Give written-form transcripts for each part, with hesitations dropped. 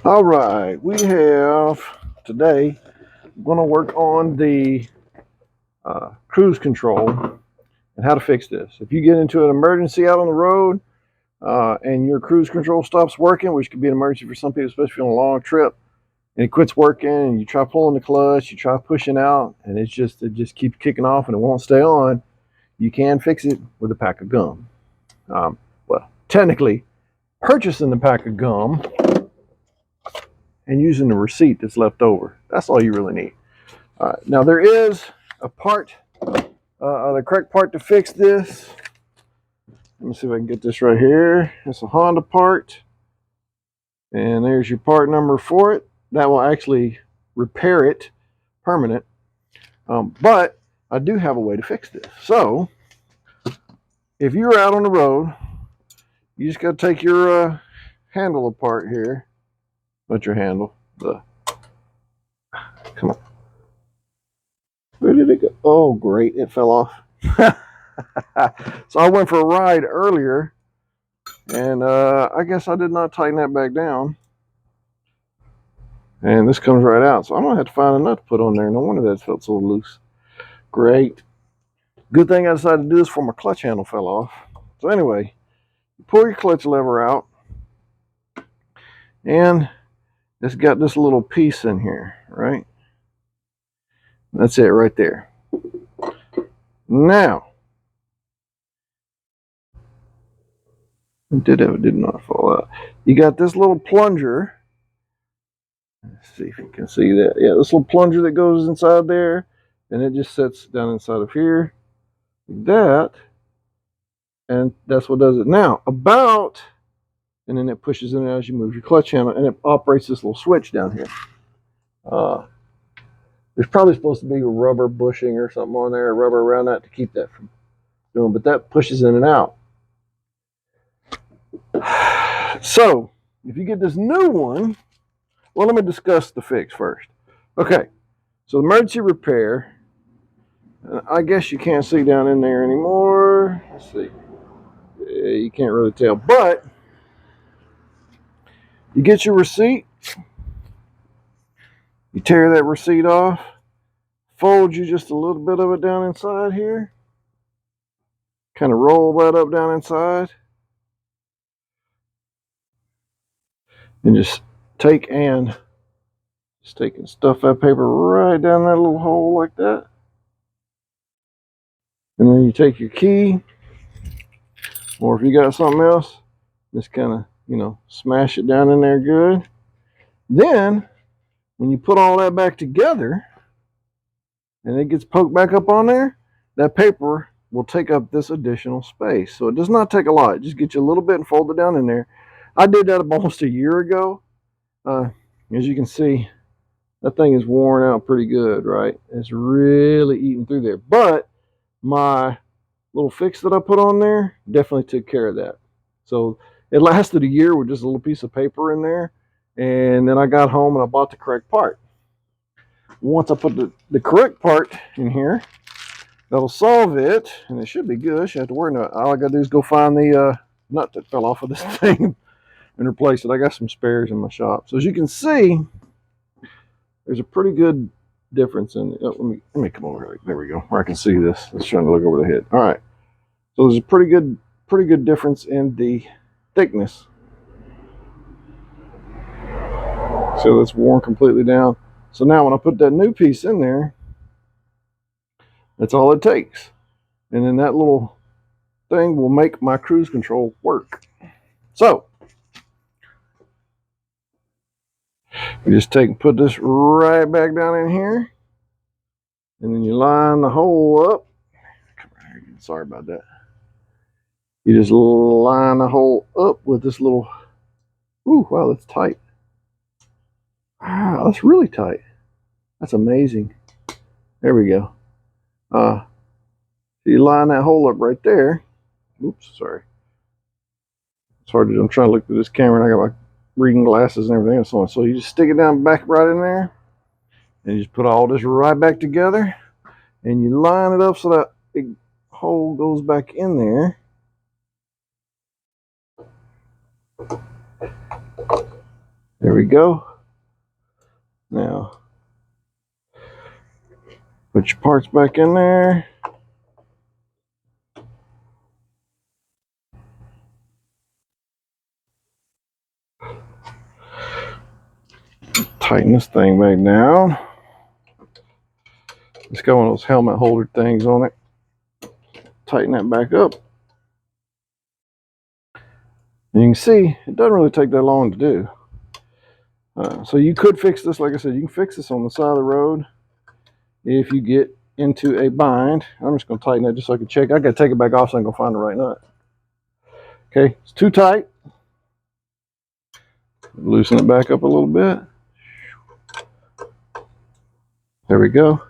All right, we have today going to work on the cruise control and how to fix this. If you get into an emergency out on the road and your cruise control stops working, which could be an emergency for some people, especially on a long trip, and it quits working, and you try pulling the clutch, you try pushing out, and it just keeps kicking off and it won't stay on, you can fix it with a pack of gum. Well, technically, purchasing the pack of gum and using the receipt that's left over. That's all you really need. Now there is a part, the correct part to fix this. Let me see if I can get this right here. It's a Honda part. And there's your part number for it. That will actually repair it permanent. But I do have a way to fix this. So if you're out on the road, you just got to take your handle apart here. Not your handle. Come on. Where did it go? Oh, great. It fell off. So I went for a ride earlier, and I guess I did not tighten that back down. And this comes right out. So I'm going to have to find a nut to put on there. No wonder that felt so loose. Great. Good thing I decided to do this before my clutch handle fell off. So anyway, pull your clutch lever out, and it's got this little piece in here, right? That's it right there. Now, it did not fall out. You got this little plunger. Let's see if you can see that. Yeah, this little plunger that goes inside there, and it just sits down inside of here, like that, and that's what does it. Now, and then it pushes in as you move your clutch handle, and it operates this little switch down here. There's probably supposed to be a rubber bushing or something on there, rubber around that to keep that from doing, but that pushes in and out. So, if you get this new one, well, let me discuss the fix first. Okay, so emergency repair. I guess you can't see down in there anymore. Let's see. Yeah, you can't really tell, but you get your receipt. You tear that receipt off. Fold you just a little bit of it down inside here. Kind of roll that up down inside. And just take and stuff that paper right down that little hole like that. And then you take your key, or if you got something else, just kind of, smash it down in there good. Then, when you put all that back together, and it gets poked back up on there, that paper will take up this additional space. So it does not take a lot. Just get you a little bit and fold it down in there. I did that almost a year ago. As you can see, that thing is worn out pretty good, right? It's really eating through there. But my little fix that I put on there definitely took care of that. So it lasted a year with just a little piece of paper in there. And then I got home and I bought the correct part. Once I put the correct part in here, that'll solve it, and it should be good. You have to worry about it. All I got to do is go find the nut that fell off of this thing and replace it. I got some spares in my shop. So as you can see, there's a pretty good difference in it. Oh, let me come over here. There we go, where I can see this. I was trying to look over the head. All right. So there's a pretty good difference in the thickness. So that's worn completely down. So now when I put that new piece in there, that's all it takes. And then that little thing will make my cruise control work. So you just take and put this right back down in here. And then you line the hole up. Come right here. Sorry about that. You just line the hole up with this little, ooh, wow, that's tight. Wow, that's really tight. That's amazing. There we go. So you line that hole up right there. Oops, sorry. It's hard to do. I'm trying to look through this camera and I got my reading glasses and everything else on. So you just stick it down back right in there. And you just put all this right back together. And you line it up so that big hole goes back in there. There There we go. Now, put your parts back in there. Tighten this thing back down. It's got one of those helmet holder things on it. Tighten that back up. And you can see, it doesn't really take that long to do. So you could fix this, like I said, you can fix this on the side of the road if you get into a bind. I'm just going to tighten that just so I can check. I got to take it back off so I can go find the right nut. Okay, it's too tight. Loosen it back up a little bit. There we go.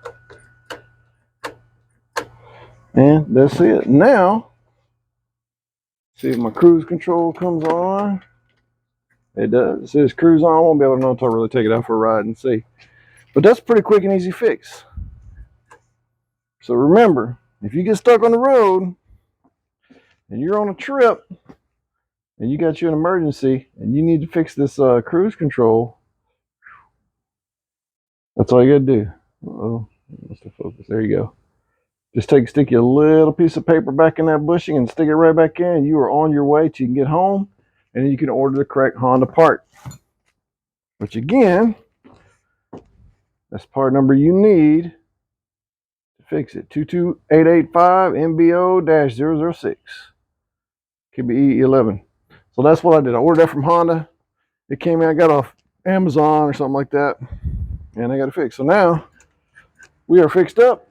And that's it. Now, see if my cruise control comes on. It does. It says cruise on. I won't be able to know until I really take it out for a ride and see. But that's a pretty quick and easy fix. So remember, if you get stuck on the road and you're on a trip and you got you an emergency and you need to fix this cruise control, that's all you got to do. Uh-oh, what's the focus? There you go. Just stick your little piece of paper back in that bushing and stick it right back in. You are on your way till you can get home, and then you can order the correct Honda part. Which again, that's part number you need to fix it. 22885 MBO-006. KBE11. So that's what I did. I ordered that from Honda. It came in, I got off Amazon or something like that, and I got it fixed. So now we are fixed up.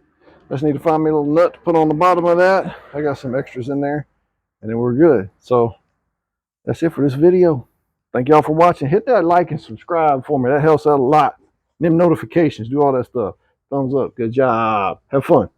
I just need to find me a little nut to put on the bottom of that. I got some extras in there, and then we're good. So that's it for this video. Thank y'all for watching. Hit that like and subscribe for me. That helps out a lot. Them notifications, do all that stuff. Thumbs up. Good job. Have fun.